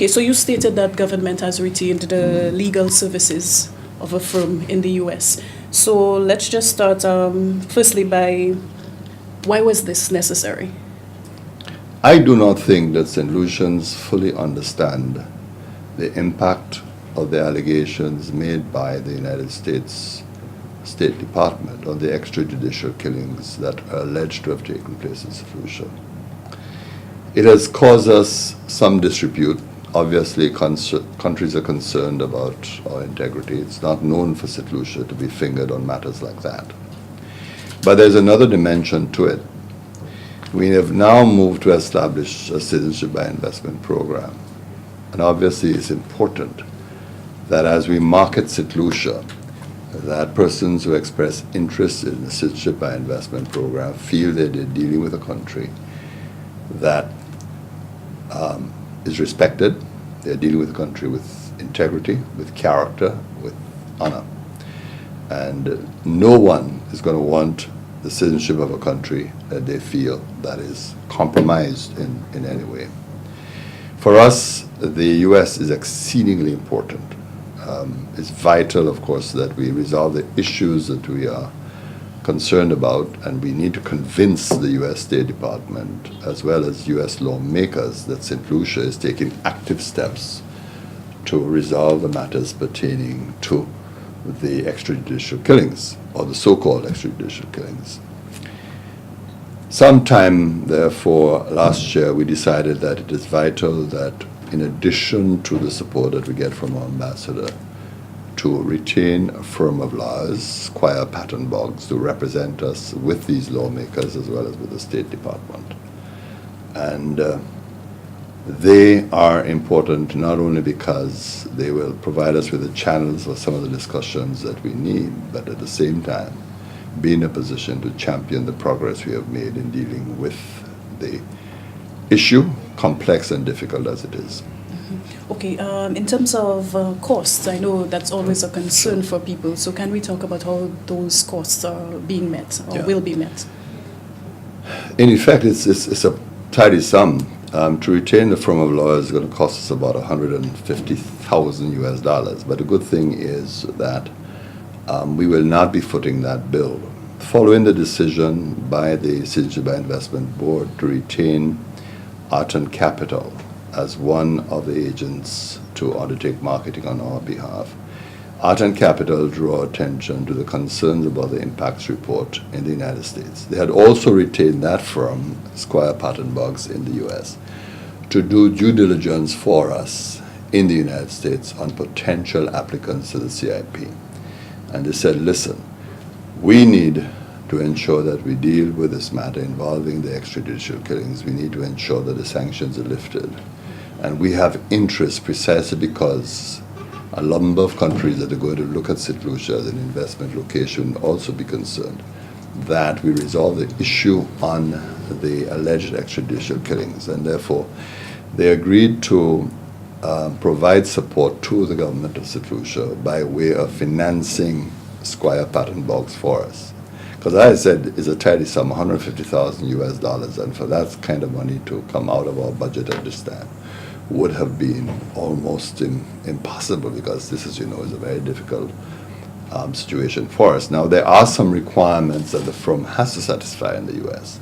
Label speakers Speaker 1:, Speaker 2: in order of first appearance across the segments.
Speaker 1: Okay, so you stated that government has retained the legal services of a firm in the US. So let's just start firstly by why was this necessary?
Speaker 2: I do not think that St. Lucians fully understand the impact of the allegations made by the United States State Department on the extrajudicial killings that are alleged to have taken place in St. Lucia. It has caused us some disrepute. Obviously, countries are concerned about our integrity. It's not known for St. Lucia to be fingered on matters like that. But there's another dimension to it. We have now moved to establish a citizenship by investment program. And obviously, it's important that as we market St. Lucia, that persons who express interest in the citizenship by investment program feel that they're dealing with a country that is respected. They're dealing with a country with integrity, with character, with honor. And no one is going to want the citizenship of a country that they feel that is compromised in any way. For us, the U.S. is exceedingly important. It's vital, of course, that we resolve the issues that we are concerned about, and we need to convince the U.S. State Department as well as U.S. lawmakers that St. Lucia is taking active steps to resolve the matters pertaining to the extrajudicial killings, or the so-called extrajudicial killings. Sometime, therefore, last year, we decided that it is vital that, in addition to the support that we get from our ambassador, to retain a firm of lawyers, Squire Patton Boggs, to represent us with these lawmakers as well as with the State Department. And they are important not only because they will provide us with the channels for some of the discussions that we need, but at the same time be in a position to champion the progress we have made in dealing with the issue, complex and difficult as it is.
Speaker 1: Okay, in terms of costs, I know that's always a concern for people. So can we talk about how those costs are being met or will be met?
Speaker 2: In effect, it's a tidy sum. To retain the firm of lawyers is going to cost us about $150,000 US. But the good thing is that we will not be footing that bill. Following the decision by the Citizenship by Investment Board to retain Alison Capital as one of the agents to undertake marketing on our behalf, Alison Capital drew attention to the concerns about the impacts report in the United States. They had also retained that firm, Squire Patton Boggs, in the U.S., to do due diligence for us in the United States on potential applicants to the CIP. And they said, listen, we need to ensure that we deal with this matter involving the extrajudicial killings. We need to ensure that the sanctions are lifted. And we have interest precisely because a number of countries that are going to look at St. Lucia as an investment location will also be concerned that we resolve the issue on the alleged extrajudicial killings. And therefore, they agreed to provide support to the government of St. Lucia by way of financing Squire Patton Boggs for us. Because as I said, it's a tidy sum, $150,000 US, and for that kind of money to come out of our budget at this time would have been almost impossible, because this, as you know, is a very difficult situation for us. Now, there are some requirements that the firm has to satisfy in the U.S.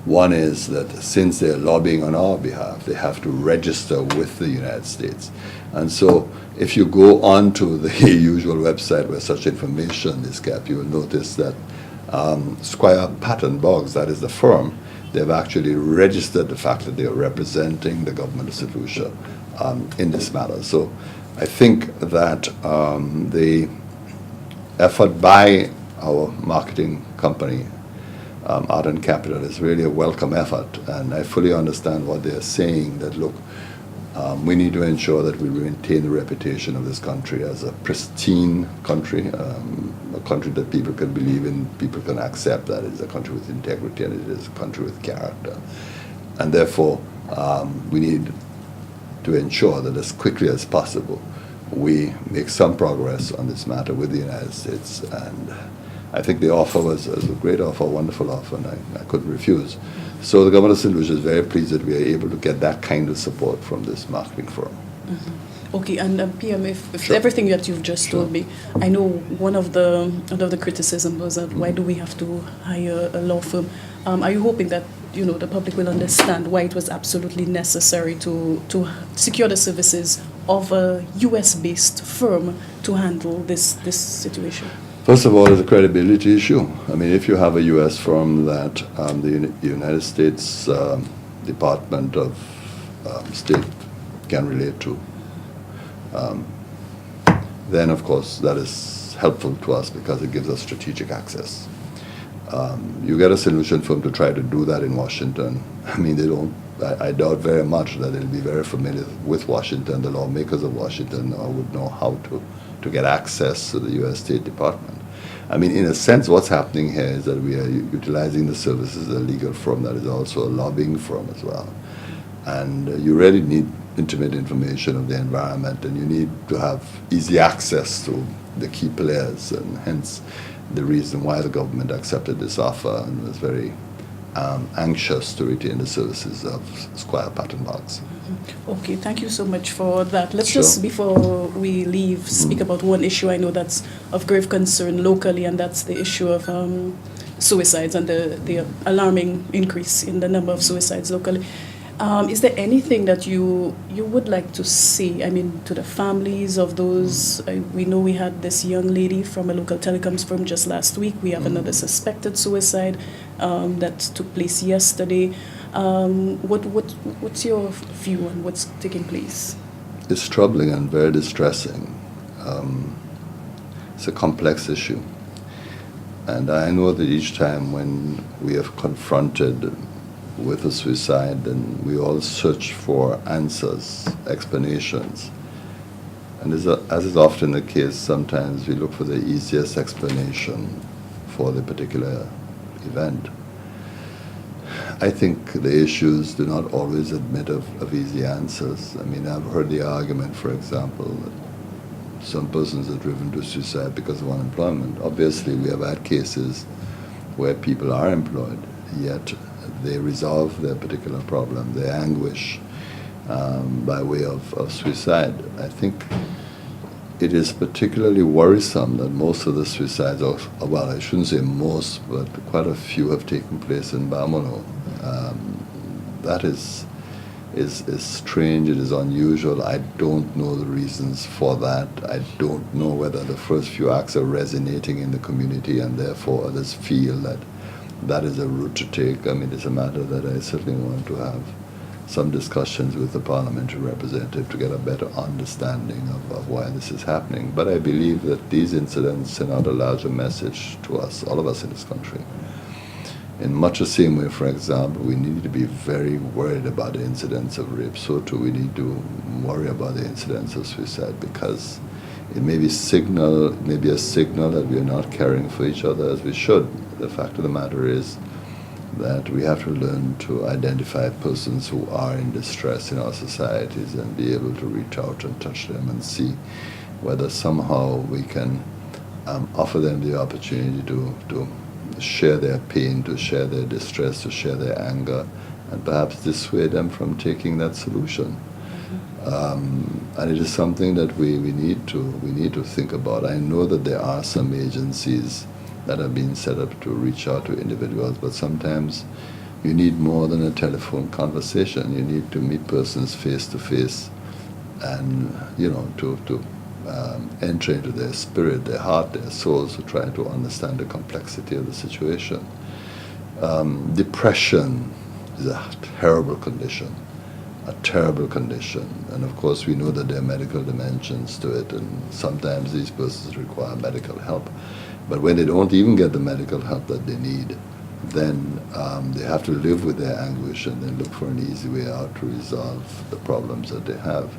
Speaker 2: One is that since they're lobbying on our behalf, they have to register with the United States. And so if you go onto the usual website where such information is kept, you will notice that Squire Patton Boggs, that is the firm, they've actually registered the fact that they are representing the government of St. Lucia in this matter. So I think that the effort by our marketing company, Alison Capital, is really a welcome effort, and I fully understand what they're saying, that look, we need to ensure that we maintain the reputation of this country as a pristine country, a country that people can believe in, people can accept that it is a country with integrity and it is a country with character. And therefore, we need to ensure that as quickly as possible we make some progress on this matter with the United States. And I think the offer was a great offer, a wonderful offer, and I couldn't refuse. So the government of St. Lucia is very pleased that we are able to get that kind of support from this marketing firm.
Speaker 1: Okay, and PM, if
Speaker 2: Sure.
Speaker 1: everything that you've just
Speaker 2: Sure.
Speaker 1: told me, I know one of the criticism was that why do we have to hire a law firm? Are you hoping that the public will understand why it was absolutely necessary to secure the services of a U.S.-based firm to handle this situation?
Speaker 2: First of all, it's a credibility issue. I mean, if you have a U.S. firm that the United States Department of State can relate to, then of course that is helpful to us because it gives us strategic access. You get a solution firm to try to do that in Washington. I mean, they don't. I doubt very much that they'll be very familiar with Washington. The lawmakers of Washington would know how to get access to the U.S. State Department. I mean, in a sense, what's happening here is that we are utilizing the services of a legal firm that is also a lobbying firm as well. And you really need intimate information of the environment, and you need to have easy access to the key players, and hence the reason why the government accepted this offer and was very anxious to retain the services of Squire Patton Boggs.
Speaker 1: Okay, thank you so much for that. Let's
Speaker 2: Sure.
Speaker 1: just, before we leave, speak about one issue I know that's of grave concern locally, and that's the issue of suicides and the alarming increase in the number of suicides locally. Is there anything that you would like to see, I mean, to the families of those? We know we had this young lady from a local telecoms firm just last week. We have another suspected suicide that took place yesterday. What's your view on what's taking place?
Speaker 2: It's troubling and very distressing. It's a complex issue. And I know that each time when we have confronted with a suicide, and we all search for answers, explanations. And as is often the case, sometimes we look for the easiest explanation for the particular event. I think the issues do not always admit of easy answers. I mean, I've heard the argument, for example, that some persons are driven to suicide because of unemployment. Obviously, we have had cases where people are employed, yet they resolve their particular problem, their anguish, by way of suicide. I think it is particularly worrisome that most of the suicides, well, I shouldn't say most, but quite a few have taken place in Bamolo. That is strange, it is unusual. I don't know the reasons for that. I don't know whether the first few acts are resonating in the community and therefore others feel that is a route to take. I mean, it's a matter that I certainly want to have some discussions with the parliamentary representative to get a better understanding of why this is happening. But I believe that these incidents send out a larger message to us, all of us in this country. In much the same way, for example, we need to be very worried about the incidents of rape. So too, we need to worry about the incidents of suicide, because it may be a signal that we are not caring for each other as we should. The fact of the matter is that we have to learn to identify persons who are in distress in our societies and be able to reach out and touch them and see whether somehow we can offer them the opportunity to share their pain, to share their distress, to share their anger, and perhaps dissuade them from taking that solution. And it is something that we need to think about. I know that there are some agencies that have been set up to reach out to individuals, but sometimes you need more than a telephone conversation. You need to meet persons face to face, and to enter into their spirit, their heart, their souls, to try to understand the complexity of the situation. Depression is a terrible condition. And of course we know that there are medical dimensions to it, and sometimes these persons require medical help. But when they don't even get the medical help that they need, then they have to live with their anguish and then look for an easy way out to resolve the problems that they have.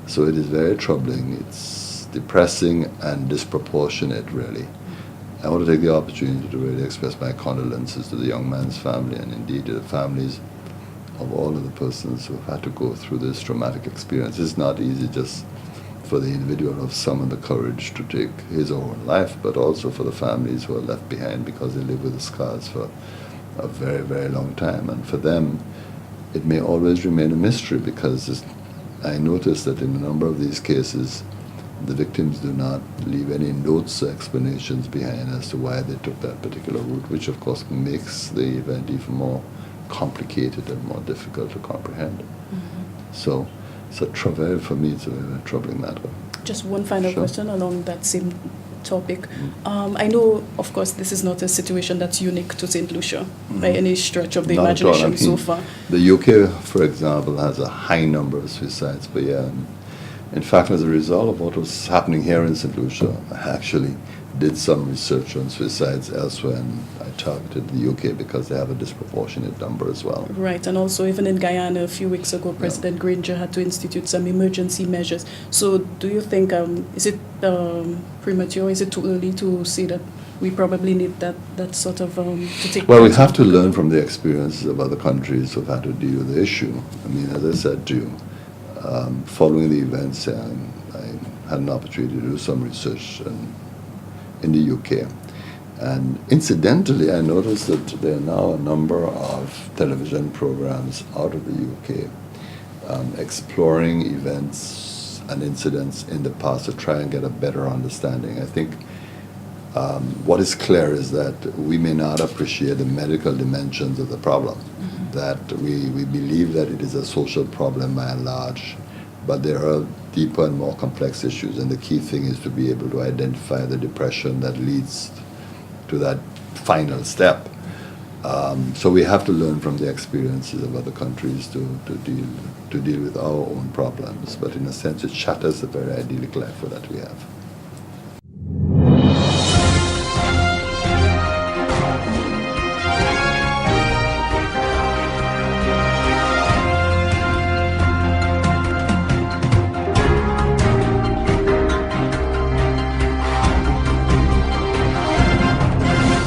Speaker 2: So it is very troubling. It's depressing and disproportionate, really. I want to take the opportunity to really express my condolences to the young man's family, and indeed to the families of all of the persons who have had to go through this traumatic experience. It's not easy just for the individual to have summoned the courage to take his or her own life, but also for the families who are left behind because they live with the scars for a very, very long time. And for them, it may always remain a mystery, because I noticed that in a number of these cases, the victims do not leave any notes or explanations behind as to why they took that particular route, which of course makes the event even more complicated and more difficult to comprehend. So it's a trouble for me. It's a very troubling matter.
Speaker 1: Just one final
Speaker 2: Sure.
Speaker 1: question along that same topic. I know, of course, this is not a situation that's unique to St. Lucia by any stretch of the
Speaker 2: Not at all.
Speaker 1: imagination
Speaker 2: I mean,
Speaker 1: so far.
Speaker 2: The UK, for example, has a high number of suicides per year. And in fact, as a result of what was happening here in St. Lucia, I actually did some research on suicides elsewhere, and I targeted the UK because they have a disproportionate number as well.
Speaker 1: Right, and also even in Guyana a few weeks ago, President Granger had to institute some emergency measures. So do you think, is it premature, is it too early to say that we probably need that sort of, to take...
Speaker 2: Well, we have to learn from the experiences of other countries who've had to deal with the issue. I mean, as I said to you, following the events, I had an opportunity to do some research in the UK. And incidentally, I noticed that there are now a number of television programs out of the UK exploring events and incidents in the past to try and get a better understanding. I think what is clear is that we may not appreciate the medical dimensions of the problem, that we believe that it is a social problem by and large, but there are deeper and more complex issues, and the key thing is to be able to identify the depression that leads to that final step. So we have to learn from the experiences of other countries to deal with our own problems, but in a sense it shatters the very idyllic life that we have.